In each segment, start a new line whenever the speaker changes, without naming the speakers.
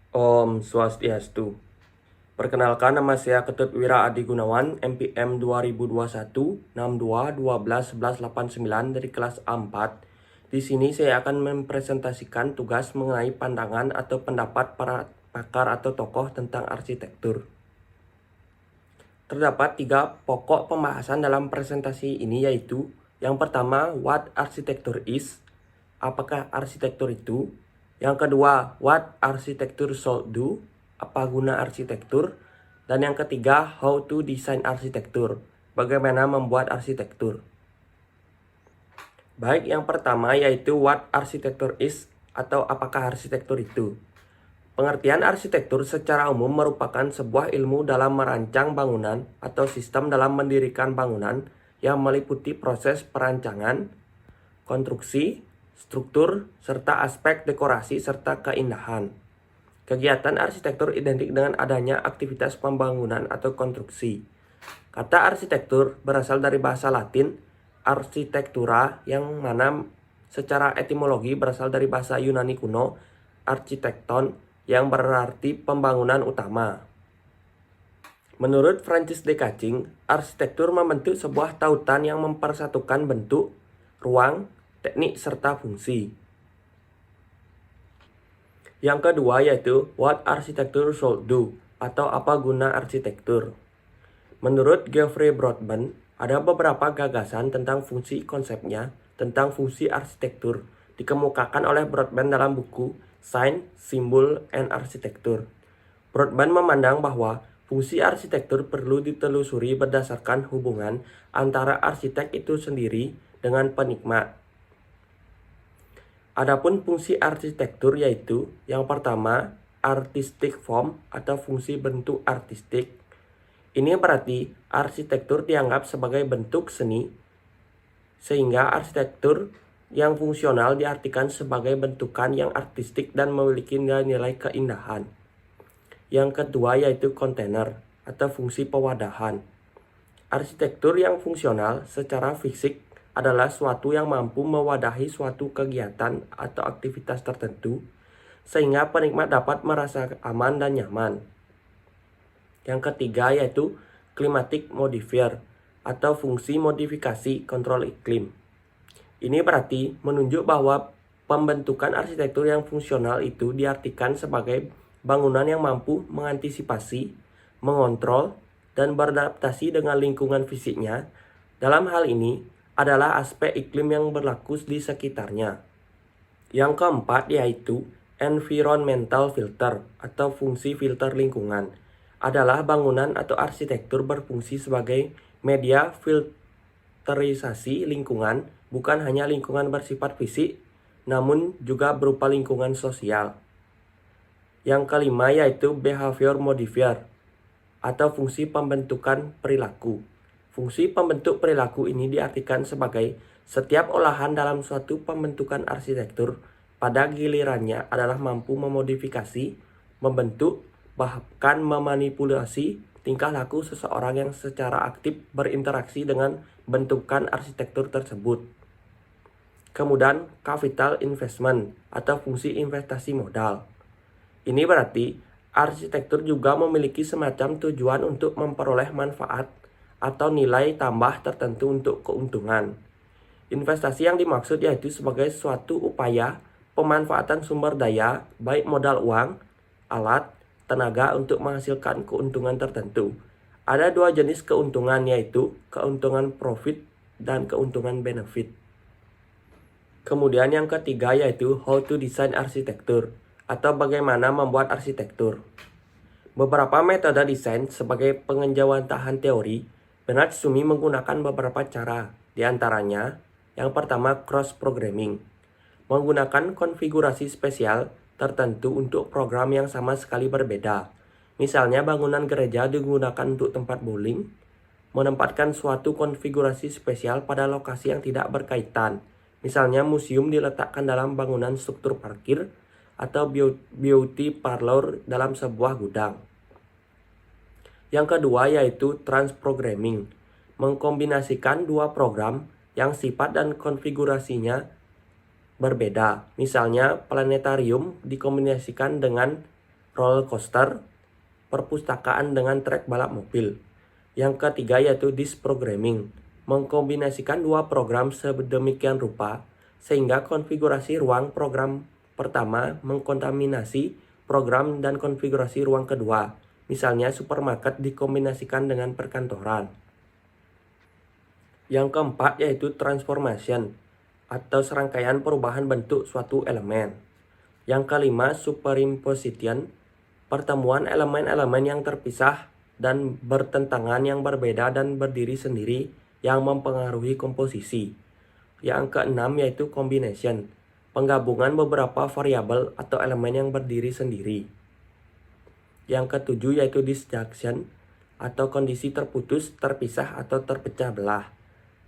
Om Swastiastu. Perkenalkan, nama saya Ketut Wira Adi Gunawan, MPM 2021 62 12 11 89 dari kelas A4. Di sini saya akan mempresentasikan tugas mengenai pandangan atau pendapat para pakar atau tokoh tentang arsitektur. Terdapat 3 pokok pembahasan dalam presentasi ini, yaitu yang pertama, what architecture is, apakah arsitektur itu. Yang kedua, what architecture should do, apa guna arsitektur. Dan yang ketiga, how to design arsitektur, bagaimana membuat arsitektur. Baik, yang pertama yaitu what architecture is, atau apakah arsitektur itu. Pengertian arsitektur secara umum merupakan sebuah ilmu dalam merancang bangunan atau sistem dalam mendirikan bangunan yang meliputi proses perancangan, konstruksi, struktur, serta aspek dekorasi serta keindahan. Kegiatan arsitektur identik dengan adanya aktivitas pembangunan atau konstruksi. Kata arsitektur berasal dari bahasa Latin architectura, yang mana secara etimologi berasal dari bahasa Yunani kuno architecton, yang berarti pembangunan utama. Menurut Francis de Cacing, arsitektur membentuk sebuah tautan yang mempersatukan bentuk, ruang, teknik, serta fungsi. Yang kedua yaitu what architecture should do, atau apa guna arsitektur. Menurut Geoffrey Broadbent, ada beberapa gagasan tentang fungsi konsepnya tentang fungsi arsitektur dikemukakan oleh Broadbent dalam buku Sign, Symbol, and Architecture. Broadbent memandang bahwa fungsi arsitektur perlu ditelusuri berdasarkan hubungan antara arsitek itu sendiri dengan penikmat. Adapun fungsi arsitektur yaitu yang pertama, artistic form atau fungsi bentuk artistik. Ini berarti arsitektur dianggap sebagai bentuk seni, sehingga arsitektur yang fungsional diartikan sebagai bentukan yang artistik dan memiliki nilai keindahan. Yang kedua yaitu kontainer atau fungsi pewadahan. Arsitektur yang fungsional secara fisik adalah suatu yang mampu mewadahi suatu kegiatan atau aktivitas tertentu, sehingga penikmat dapat merasa aman dan nyaman. Yang ketiga yaitu climatic modifier atau fungsi modifikasi kontrol iklim. Ini berarti menunjuk bahwa pembentukan arsitektur yang fungsional itu diartikan sebagai bangunan yang mampu mengantisipasi, mengontrol, dan beradaptasi dengan lingkungan fisiknya. Dalam hal ini adalah aspek iklim yang berlaku di sekitarnya. Yang keempat yaitu environmental filter atau fungsi filter lingkungan. Adalah bangunan atau arsitektur berfungsi sebagai media filterisasi lingkungan, bukan hanya lingkungan bersifat fisik, namun juga berupa lingkungan sosial. Yang kelima yaitu behavior modifier atau fungsi pembentukan perilaku. Fungsi pembentuk perilaku ini diartikan sebagai setiap olahan dalam suatu pembentukan arsitektur pada gilirannya adalah mampu memodifikasi, membentuk, bahkan memanipulasi tingkah laku seseorang yang secara aktif berinteraksi dengan bentukan arsitektur tersebut. Kemudian capital investment atau fungsi investasi modal. Ini berarti arsitektur juga memiliki semacam tujuan untuk memperoleh manfaat atau nilai tambah tertentu untuk keuntungan. Investasi yang dimaksud yaitu sebagai suatu upaya pemanfaatan sumber daya, baik modal uang, alat, tenaga untuk menghasilkan keuntungan tertentu. Ada 2 jenis keuntungan yaitu keuntungan profit dan keuntungan benefit. Kemudian yang ketiga yaitu how to design arsitektur atau bagaimana membuat arsitektur. Beberapa metode desain sebagai pengejawantahan teori. Bernard Sumi menggunakan beberapa cara, di antaranya yang pertama cross-programming, menggunakan konfigurasi spesial tertentu untuk program yang sama sekali berbeda. Misalnya bangunan gereja digunakan untuk tempat bowling, menempatkan suatu konfigurasi spesial pada lokasi yang tidak berkaitan. Misalnya museum diletakkan dalam bangunan struktur parkir, atau beauty parlor dalam sebuah gudang. Yang kedua yaitu transprogramming, mengkombinasikan 2 program yang sifat dan konfigurasinya berbeda. Misalnya planetarium dikombinasikan dengan roller coaster, perpustakaan dengan trek balap mobil. Yang ketiga yaitu disk programming, mengkombinasikan dua program sedemikian rupa sehingga konfigurasi ruang program pertama mengkontaminasi program dan konfigurasi ruang kedua. Misalnya supermarket dikombinasikan dengan perkantoran. Yang keempat yaitu transformation atau serangkaian perubahan bentuk suatu elemen. Yang kelima superimposition, pertemuan elemen-elemen yang terpisah dan bertentangan yang berbeda dan berdiri sendiri yang mempengaruhi komposisi. Yang keenam yaitu combination, penggabungan beberapa variabel atau elemen yang berdiri sendiri. Yang ketujuh yaitu disjunction atau kondisi terputus, terpisah atau terpecah belah.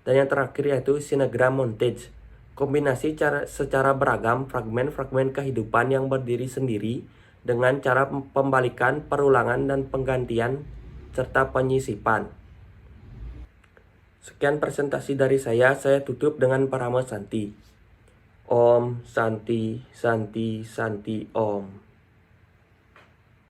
Dan yang terakhir yaitu synogram montage, kombinasi secara beragam fragmen-fragmen kehidupan yang berdiri sendiri dengan cara pembalikan, perulangan, dan penggantian serta penyisipan. Sekian presentasi dari saya tutup dengan Parama Santi. Om Santi Santi Santi Om.